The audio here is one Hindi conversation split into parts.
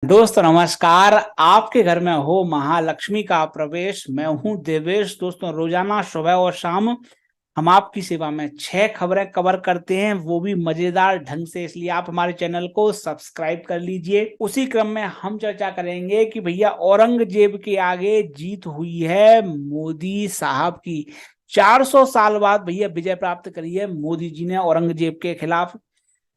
दोस्तों नमस्कार। आपके घर में हो महालक्ष्मी का प्रवेश। मैं हूं देवेश। दोस्तों रोजाना सुबह और शाम हम आपकी सेवा में 6 खबरें कवर करते हैं, वो भी मजेदार ढंग से। इसलिए आप हमारे चैनल को सब्सक्राइब कर लीजिए। उसी क्रम में हम चर्चा करेंगे कि भैया औरंगजेब के आगे जीत हुई है मोदी साहब की। 400 साल बाद भैया विजय प्राप्त करी है मोदी जी ने औरंगजेब के खिलाफ।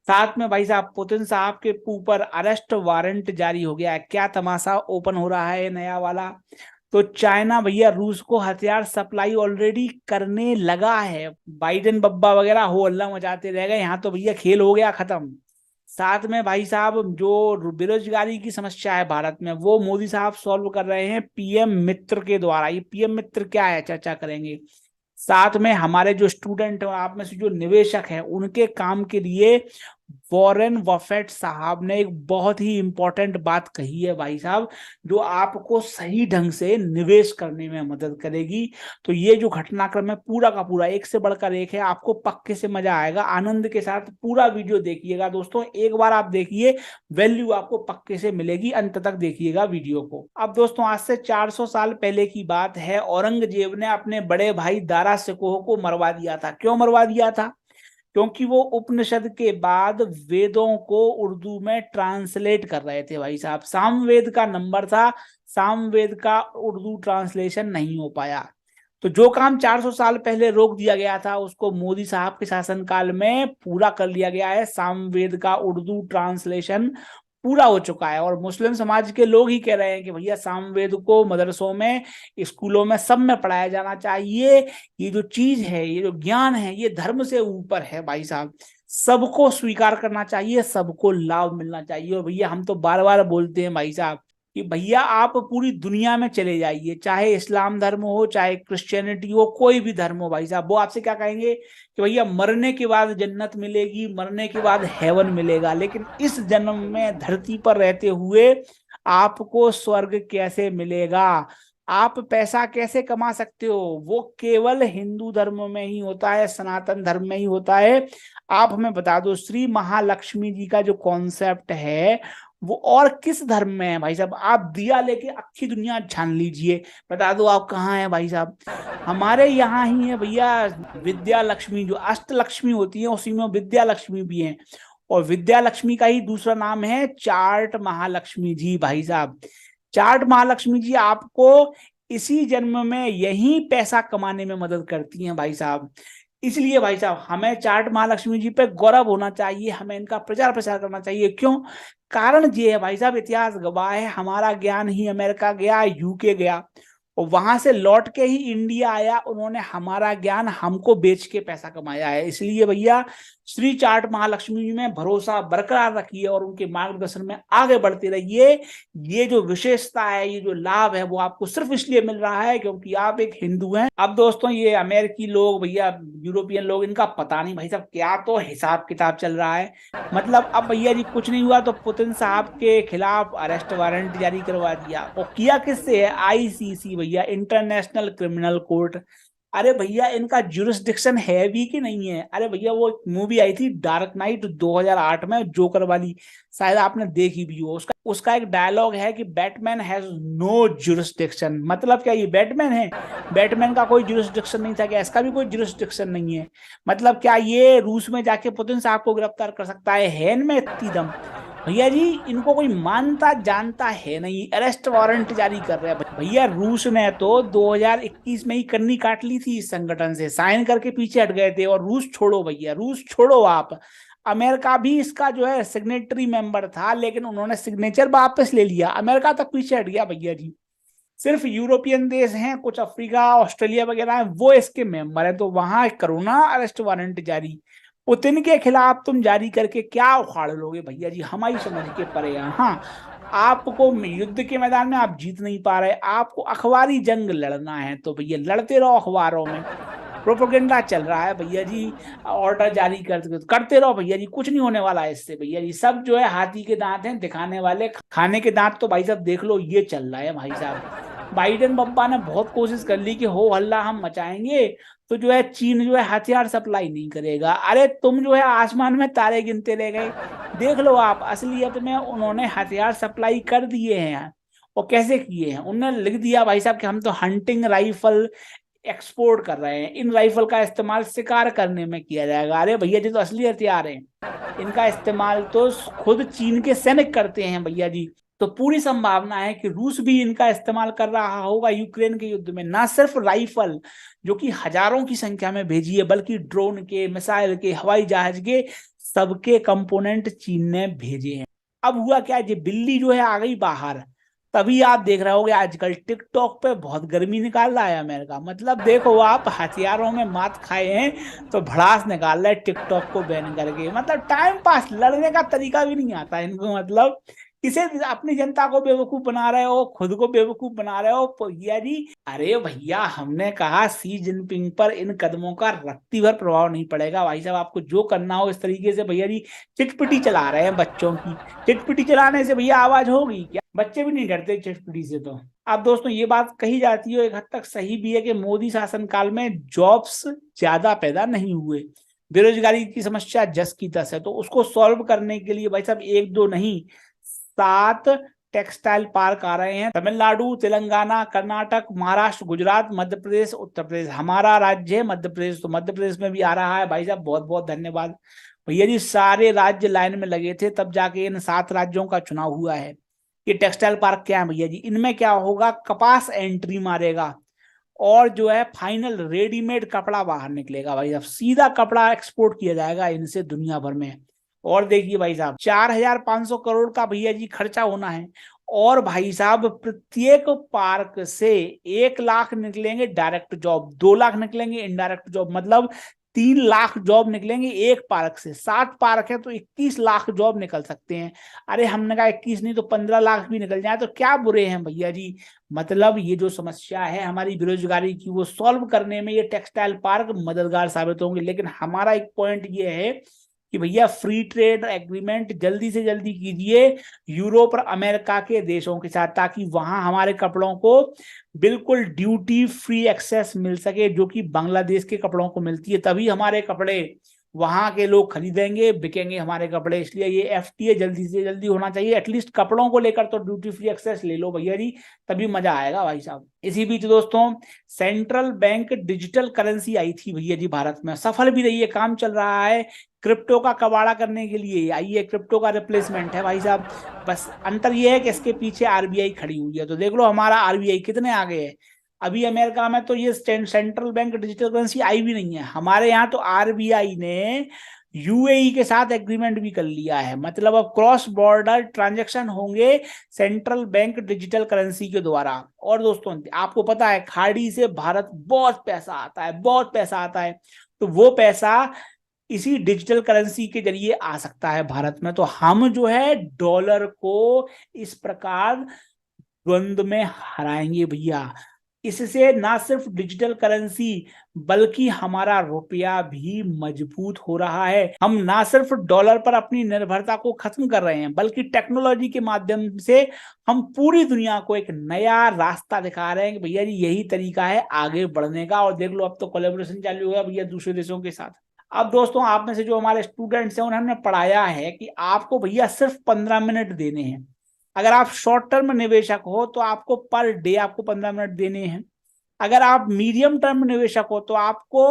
साथ में भाई साहब पुतिन साहब के ऊपर अरेस्ट वारंट जारी हो गया है। क्या तमाशा ओपन हो रहा है नया वाला। तो चाइना भैया रूस को हथियार सप्लाई ऑलरेडी करने लगा है। बाइडेन बब्बा वगैरह हो हल्ला मचाते रह गए, यहाँ तो भैया खेल हो गया खत्म। साथ में भाई साहब जो बेरोजगारी की समस्या है भारत में, वो मोदी साहब सॉल्व कर रहे हैं पीएम मित्र के द्वारा। ये पीएम मित्र क्या है चर्चा करेंगे। साथ में हमारे जो स्टूडेंट हैं, आप में से जो निवेशक हैं, उनके काम के लिए वॉरेन बफेट साहब ने एक बहुत ही इंपॉर्टेंट बात कही है भाई साहब, जो आपको सही ढंग से निवेश करने में मदद करेगी। तो ये जो घटनाक्रम है पूरा का पूरा एक से बढ़कर एक है। आपको पक्के से मजा आएगा। आनंद के साथ पूरा वीडियो देखिएगा दोस्तों। एक बार आप देखिए, वैल्यू आपको पक्के से मिलेगी। अंत तक देखिएगा वीडियो को। अब दोस्तों आज से 400 साल पहले की बात है। औरंगजेब ने अपने बड़े भाई दारा शिकोह को मरवा दिया था। क्यों मरवा दिया था? क्योंकि वो उपनिषद के बाद वेदों को उर्दू में ट्रांसलेट कर रहे थे भाई साहब। सामवेद का नंबर था, सामवेद का उर्दू ट्रांसलेशन नहीं हो पाया। तो जो काम 400 साल पहले रोक दिया गया था, उसको मोदी साहब के शासनकाल में पूरा कर लिया गया है। सामवेद का उर्दू ट्रांसलेशन पूरा हो चुका है। और मुस्लिम समाज के लोग ही कह रहे हैं कि भैया सामवेद को मदरसों में, स्कूलों में, सब में पढ़ाया जाना चाहिए। ये जो चीज है, ये जो ज्ञान है, ये धर्म से ऊपर है भाई साहब। सबको स्वीकार करना चाहिए, सबको लाभ मिलना चाहिए। और भैया हम तो बार बार बोलते हैं भाई साहब कि भैया आप पूरी दुनिया में चले जाइए, चाहे इस्लाम धर्म हो, चाहे क्रिश्चियनिटी हो, कोई भी धर्म हो भाई साहब, वो आपसे क्या कहेंगे कि भैया मरने के बाद जन्नत मिलेगी, मरने के बाद हेवन मिलेगा। लेकिन इस जन्म में धरती पर रहते हुए आपको स्वर्ग कैसे मिलेगा? आप पैसा कैसे कमा सकते हो? वो केवल हिंदू धर्म में ही होता है, सनातन धर्म में ही होता है। आप हमें बता दो, श्री महालक्ष्मी जी का जो कॉन्सेप्ट है वो और किस धर्म में है भाई साहब? आप दिया लेके अच्छी दुनिया छान लीजिए, बता दो आप कहाँ है भाई साहब। हमारे यहाँ ही है भैया विद्या लक्ष्मी, जो अष्ट लक्ष्मी होती है उसी में विद्या लक्ष्मी भी है। और विद्या लक्ष्मी का ही दूसरा नाम है चार्ट महालक्ष्मी जी भाई साहब। चार्ट महालक्ष्मी जी आपको इसी जन्म में यही पैसा कमाने में मदद करती हैं भाई साहब। इसलिए भाई साहब हमें चार्ट महालक्ष्मी जी पे गौरव होना चाहिए, हमें इनका प्रचार प्रसार करना चाहिए। क्यों? कारण ये है भाई साहब, इतिहास गवाह है, हमारा ज्ञान ही अमेरिका गया, यूके गया, और वहां से लौट के ही इंडिया आया। उन्होंने हमारा ज्ञान हमको बेच के पैसा कमाया है। इसलिए भैया श्री चार्ट महालक्ष्मी जी में भरोसा बरकरार रखिए और उनके मार्गदर्शन में आगे बढ़ते रहिए। ये जो विशेषता है, ये जो लाभ है, वो आपको सिर्फ इसलिए मिल रहा है क्योंकि आप एक हिंदू हैं। अब दोस्तों ये अमेरिकी लोग, भैया यूरोपियन लोग, इनका पता नहीं भाई साहब क्या तो हिसाब किताब चल रहा है। मतलब अब भैया जी कुछ नहीं हुआ तो पुतिन साहब के खिलाफ अरेस्ट वारंट जारी करवा दिया। और किया किससे है? आईसीसी भैया, इंटरनेशनल क्रिमिनल कोर्ट। अरे भैया इनका जुरिस्डिक्शन है भी कि नहीं है? अरे भैया वो मूवी आई थी डार्क नाइट 2008 में, जोकर वाली, शायद आपने देखी भी हो। उसका उसका एक डायलॉग है कि बैटमैन हैज नो जुरिस्डिक्शन। मतलब क्या ये बैटमैन है? बैटमैन का कोई जुरिस्डिक्शन नहीं था क्या? इसका भी कोई जुरिस्डिक्शन नहीं है। मतलब क्या ये रूस में जाके पुतिन साहब को गिरफ्तार कर सकता है इनमें इतनी दम? भैया जी इनको कोई मानता जानता है नहीं, अरेस्ट वारंट जारी कर रहे हैं। भैया रूस ने तो 2021 में ही कन्नी काट ली थी इस संगठन से, साइन करके पीछे हट गए थे। और रूस छोड़ो भैया, रूस छोड़ो आप, अमेरिका भी इसका जो है सिग्नेटरी मेंबर था, लेकिन उन्होंने सिग्नेचर वापस ले लिया, अमेरिका तक पीछे हट गया भैया जी। सिर्फ यूरोपियन देश हैं, कुछ अफ्रीका ऑस्ट्रेलिया वगैरह है, वो इसके मेंबर है। तो वहां करो ना अरेस्ट वारंट जारी। पुतिन के खिलाफ तुम जारी करके क्या उखाड़ लोगे भैया जी? हमारी समझ के परे हैं। हाँ, आपको युद्ध के मैदान में आप जीत नहीं पा रहे, आपको अखबारी जंग लड़ना है, तो भैया लड़ते रहो। अखबारों में प्रोपोगेंडा चल रहा है भैया जी, ऑर्डर जारी करते रहो भैया जी, कुछ नहीं होने वाला है इससे भैया जी। सब जो है हाथी के दांत हैं दिखाने वाले, खाने के दांत तो भाई साहब देख लो ये चल रहा है भाई साहब। बाइडेन बब्बा ने बहुत कोशिश कर ली कि हो हल्ला हम मचाएंगे तो जो है चीन जो है हथियार सप्लाई नहीं करेगा। अरे तुम जो है आसमान में तारे गिनते रह गए। देख लो आप, असलियत में उन्होंने हथियार सप्लाई कर दिए हैं। और कैसे किए हैं, उन्होंने लिख दिया भाई साहब कि हम तो हंटिंग राइफल एक्सपोर्ट कर रहे हैं, इन राइफल का इस्तेमाल शिकार करने में किया जाएगा। अरे भैया जी तो असली हथियार हैं, इनका इस्तेमाल तो खुद चीन के सैनिक करते हैं भैया जी। तो पूरी संभावना है कि रूस भी इनका इस्तेमाल कर रहा होगा यूक्रेन के युद्ध में। ना सिर्फ राइफल जो कि हजारों की संख्या में भेजी है, बल्कि ड्रोन के, मिसाइल के, हवाई जहाज के सबके कंपोनेंट चीन ने भेजे हैं। अब हुआ क्या, ये बिल्ली जो है आ गई बाहर। तभी आप देख रहे होगे आजकल टिकटॉक पे बहुत गर्मी निकाल रहा है अमेरिका। मतलब देखो आप, हथियारों में मात खाए हैं तो भड़ास निकाल रहे टिकटॉक को बैन करके। मतलब टाइम पास, लड़ने का तरीका भी नहीं आता इनको। मतलब किसे अपनी जनता को बेवकूफ बना रहे हो, खुद को बेवकूफ बना रहे हो भैया जी। अरे भैया हमने कहा शी जिनपिंग पर इन कदमों का रत्ती भर प्रभाव नहीं पड़ेगा। भाई साहब आपको जो करना हो इस तरीके से भैया जी, चिटपिटी चला रहे हैं बच्चों की। चिटपिटी चलाने से भैया आवाज होगी क्या? बच्चे भी नहीं डरते चिटपिटी से। तो अब दोस्तों ये बात कही जाती है, एक हद तक सही भी है, कि मोदी शासनकाल में जॉब्स ज्यादा पैदा नहीं हुए। बेरोजगारी की समस्या जस की तस है। तो उसको सॉल्व करने के लिए भाई साहब एक दो नहीं, 7 टेक्सटाइल पार्क आ रहे हैं। तमिलनाडु, तेलंगाना, कर्नाटक, महाराष्ट्र, गुजरात, मध्य प्रदेश, उत्तर प्रदेश। हमारा राज्य है मध्य प्रदेश, तो मध्य प्रदेश में भी आ रहा है भाई साहब। बहुत बहुत धन्यवाद भैया जी, सारे राज्य लाइन में लगे थे तब जाके इन 7 राज्यों का चुनाव हुआ है। ये टेक्सटाइल पार्क क्या है भैया जी, इनमें क्या होगा, कपास एंट्री मारेगा और जो है फाइनल रेडीमेड कपड़ा बाहर निकलेगा भाई साहब। सीधा कपड़ा एक्सपोर्ट किया जाएगा इनसे दुनिया भर में। और देखिए भाई साहब 4,500 करोड़ का भैया जी खर्चा होना है। और भाई साहब प्रत्येक पार्क से 1 लाख निकलेंगे डायरेक्ट जॉब, 2 लाख निकलेंगे इनडायरेक्ट जॉब। मतलब 3 लाख जॉब निकलेंगे एक पार्क से। 7 पार्क है तो 21 लाख जॉब निकल सकते हैं। अरे हमने कहा 21 नहीं तो 15 लाख भी निकल जाए तो क्या बुरे हैं भैया जी। मतलब ये जो समस्या है हमारी बेरोजगारी की, वो सॉल्व करने में ये टेक्सटाइल पार्क मददगार साबित होंगे। लेकिन हमारा एक पॉइंट ये है कि भैया फ्री ट्रेड एग्रीमेंट जल्दी से जल्दी कीजिए यूरोप और अमेरिका के देशों के साथ, ताकि वहां हमारे कपड़ों को बिल्कुल ड्यूटी फ्री एक्सेस मिल सके, जो कि बांग्लादेश के कपड़ों को मिलती है। तभी हमारे कपड़े वहां के लोग खरीदेंगे, बिकेंगे हमारे कपड़े। इसलिए ये एफटीए जल्दी से जल्दी होना चाहिए। एटलीस्ट कपड़ों को लेकर तो ड्यूटी फ्री एक्सेस ले लो भैया जी, तभी मजा आएगा भाई साहब। इसी बीच दोस्तों सेंट्रल बैंक डिजिटल करेंसी आई थी भैया जी भारत में, सफल भी रही है, काम चल रहा है क्रिप्टो का कबाड़ा करने के लिए। आइए क्रिप्टो का रिप्लेसमेंट है भाई साहब। बस अंतर ये है कि इसके पीछे आरबीआई खड़ी हुई है। तो देख लो हमारा आरबीआई कितने आगे है। अभी अमेरिका में तो ये सेंट्रल बैंक डिजिटल करेंसी आई भी नहीं है। हमारे यहाँ तो आरबीआई ने यूएई के साथ एग्रीमेंट भी कर लिया है। मतलब अब क्रॉस बॉर्डर ट्रांजैक्शन होंगे सेंट्रल बैंक डिजिटल करेंसी के द्वारा। और दोस्तों आपको पता है खाड़ी से भारत बहुत पैसा आता है, बहुत पैसा आता है। तो वो पैसा इसी डिजिटल करेंसी के जरिए आ सकता है भारत में। तो हम जो है डॉलर को इस प्रकार द्वंद्व में हराएंगे भैया। इससे ना सिर्फ डिजिटल करेंसी बल्कि हमारा रुपया भी मजबूत हो रहा है। हम ना सिर्फ डॉलर पर अपनी निर्भरता को खत्म कर रहे हैं, बल्कि टेक्नोलॉजी के माध्यम से हम पूरी दुनिया को एक नया रास्ता दिखा रहे हैं कि भैया जी यही तरीका है आगे बढ़ने का। और देख लो अब तो कोलैबोरेशन चालू हो गया भैया दूसरे देशों के साथ। अब दोस्तों आप में से जो हमारे स्टूडेंट्स हैं उन्होंने पढ़ाया है कि आपको भैया सिर्फ 15 मिनट देने हैं। अगर आप शॉर्ट टर्म निवेशक हो तो आपको पर डे आपको 15 मिनट देने हैं। अगर आप मीडियम टर्म निवेशक हो तो आपको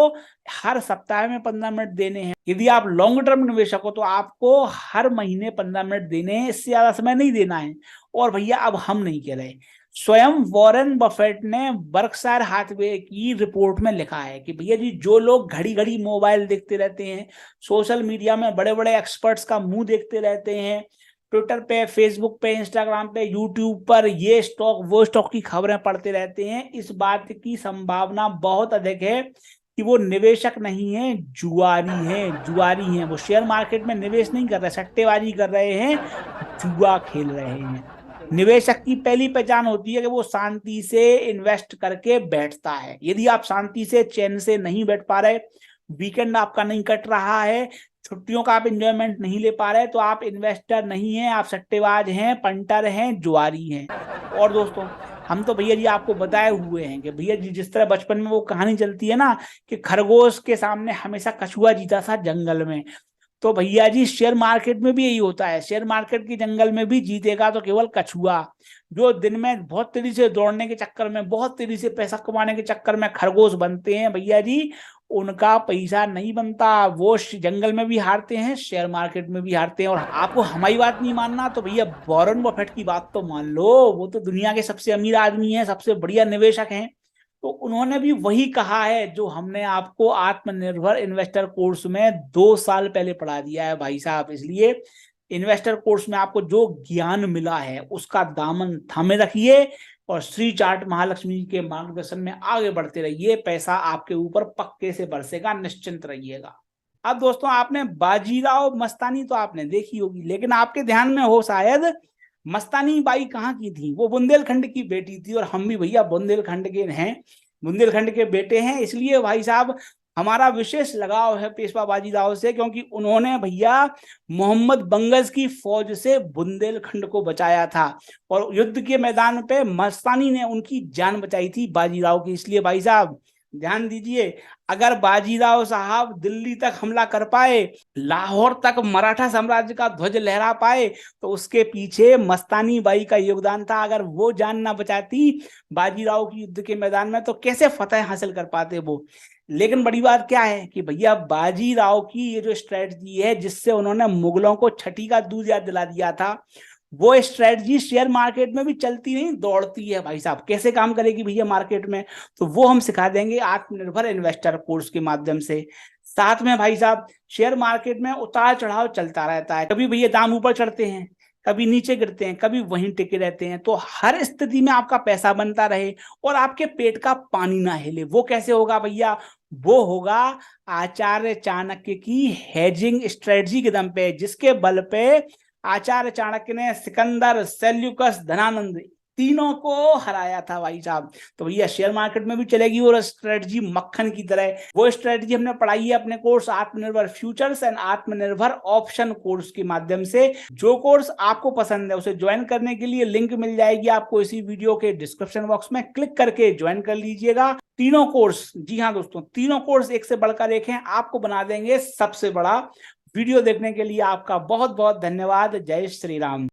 हर सप्ताह में 15 मिनट देने हैं। यदि आप लॉन्ग टर्म निवेशक हो तो आपको हर महीने 15 मिनट देने हैं, इससे ज्यादा समय नहीं देना है। और भैया अब हम नहीं कह रहे, स्वयं वॉरेन बफेट ने बर्कशायर हाथवे की रिपोर्ट में लिखा है कि भैया जी जो लोग घड़ी घड़ी मोबाइल देखते रहते हैं, सोशल मीडिया में बड़े बड़े एक्सपर्ट्स का मुंह देखते रहते हैं, ट्विटर पे, फेसबुक पे, इंस्टाग्राम पे, यूट्यूब पर ये स्टॉक वो स्टॉक की खबरें पढ़ते रहते हैं, इस बात की संभावना बहुत अधिक है कि वो निवेशक नहीं है, जुआरी हैं। जुआरी हैं, वो शेयर मार्केट में निवेश नहीं कर रहे, सट्टेबाजी कर रहे हैं, जुआ खेल रहे हैं। निवेशक की पहली पहचान होती है कि वो शांति से इन्वेस्ट करके बैठता है। यदि आप शांति से चैन से नहीं बैठ पा रहे, वीकेंड आपका नहीं कट रहा है, छुट्टियों का आप एंजॉयमेंट नहीं ले पा रहे, तो आप इन्वेस्टर नहीं हैं, आप सट्टेबाज हैं, पंटर हैं, जुआरी हैं। और दोस्तों हम तो भैया जी आपको बताए हुए हैं कि भैया जी जिस तरह बचपन में वो कहानी चलती है ना कि खरगोश के सामने हमेशा कछुआ जीता था जंगल में, तो भैया जी शेयर मार्केट में भी यही होता है। शेयर मार्केट के जंगल में भी जीतेगा तो केवल कछुआ। जो दिन में बहुत तेजी से दौड़ने के चक्कर में, बहुत तेजी से पैसा कमाने के चक्कर में खरगोश बनते हैं भैया जी, उनका पैसा नहीं बनता। वो जंगल में भी हारते हैं, शेयर मार्केट में भी हारते हैं। और आपको हमारी बात नहीं मानना तो भैया वॉरेन बफेट की बात तो मान लो, वो तो दुनिया के सबसे अमीर आदमी है, सबसे बढ़िया निवेशक हैं। तो उन्होंने भी वही कहा है जो हमने आपको आत्मनिर्भर इन्वेस्टर कोर्स में 2 साल पहले पढ़ा दिया है भाई साहब। इसलिए इन्वेस्टर कोर्स में आपको जो ज्ञान मिला है उसका दामन थामे रखिए और श्री चार्ट महालक्ष्मी जी के मार्गदर्शन में आगे बढ़ते रहिए। पैसा आपके ऊपर पक्के से बरसेगा, निश्चिंत रहिएगा। अब दोस्तों आपने बाजीराव मस्तानी तो आपने देखी होगी, लेकिन आपके ध्यान में हो शायद मस्तानी बाई कहाँ की थी? वो बुंदेलखंड की बेटी थी। और हम भी भैया बुंदेलखंड के हैं, बुंदेलखंड के बेटे हैं। इसलिए भाई साहब हमारा विशेष लगाव है पेशवा बाजीराव से, क्योंकि उन्होंने भैया मोहम्मद बंगस की फौज से बुंदेलखंड को बचाया था और युद्ध के मैदान पे मस्तानी ने उनकी जान बचाई थी बाजीराव की। इसलिए भाई साहब ध्यान दीजिए, अगर बाजीराव साहब दिल्ली तक हमला कर पाए, लाहौर तक मराठा साम्राज्य का ध्वज लहरा पाए, तो उसके पीछे मस्तानी बाई का योगदान था। अगर वो जान ना बचाती बाजीराव की युद्ध के मैदान में तो कैसे फतेह हासिल कर पाते वो। लेकिन बड़ी बात क्या है कि भैया बाजीराव की ये जो स्ट्रेटजी है जिससे उन्होंने मुगलों को छठी का दूध याद दिला दिया था, वो स्ट्रेटजी शेयर मार्केट में भी चलती नहीं, दौड़ती है भाई साहब। कैसे काम करेगी भैया मार्केट में, तो वो हम सिखा देंगे आत्मनिर्भर इन्वेस्टर कोर्स के माध्यम से। साथ में भाई साहब शेयर मार्केट में उतार चढ़ाव चलता रहता है, कभी भैया दाम ऊपर चढ़ते हैं, कभी नीचे गिरते हैं, कभी वहीं टिके रहते हैं। तो हर स्थिति में आपका पैसा बनता रहे और आपके पेट का पानी ना हिले, वो कैसे होगा भैया? वो होगा आचार्य चाणक्य की हेजिंग स्ट्रेटजी के दम पे, जिसके बल पे आचार्य चाणक्य ने सिकंदर, सेल्यूकस, धनानंद तीनों को हराया था भाई साहब। तो भैया शेयर मार्केट में भी चलेगी और स्ट्रेटजी मक्खन की तरह। वो स्ट्रेटजी हमने पढ़ाई है अपने कोर्स आत्मनिर्भर फ्यूचर्स एंड आत्मनिर्भर ऑप्शन कोर्स के माध्यम से। जो कोर्स आपको पसंद है उसे ज्वाइन करने के लिए लिंक मिल जाएगी आपको इसी वीडियो के डिस्क्रिप्शन बॉक्स में, क्लिक करके ज्वाइन कर लीजिएगा। तीनों कोर्स, जी हाँ दोस्तों, तीनों कोर्स एक से बढ़कर एक हैं, आपको बना देंगे सबसे बड़ा। वीडियो देखने के लिए आपका बहुत बहुत धन्यवाद। जय श्री राम।